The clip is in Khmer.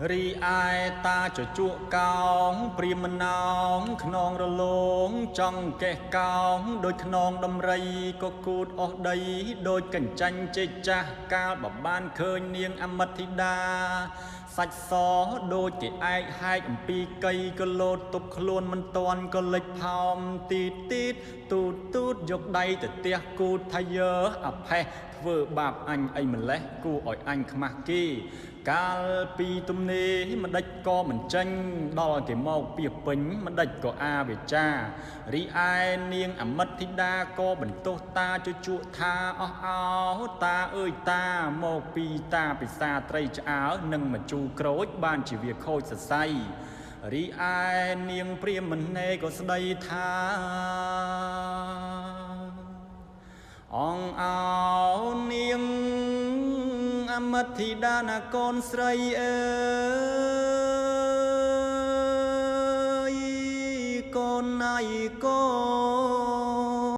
រីឯតាចជក់កោងព្រាមណោងខ្នងរលោងចង់កេះកោងដូចខ្នងដំរីក៏គូតអស់ដីដូចកញ្ចាញ់ចេកចាស់កាលបបានឃើញនាងអមិតធីតាសាច់សដូចគេឯកហែកអំពីកៃក៏លោតទប់ខ្លួនមិនតាន់ក៏លេចផោមទីទីទូតយកដៃទៅទះគូតថាយើអផេះធ្វើបាបអញអីម្លេះគួរឲ្យអញខ្មាស់គេកាលពីទំនេរមិនដេចក៏មិនចេញដល់គេមកពីពេញមិនដេចក៏អាវាចារីឯនាងអមិតធីតាក៏បន្ទោសតាជជក់ថាអស់អោតាអើយតាមកពីតាពិសាត្រីឆ្អើនិងមជូរក្រូចបានជាវាខូចសរសៃរីឯនាងព្រាហ្មណេក៏ស្ដីថាអងអោនាងអមិតធីតាណាកូនស្រីអើយកូនណាយកូន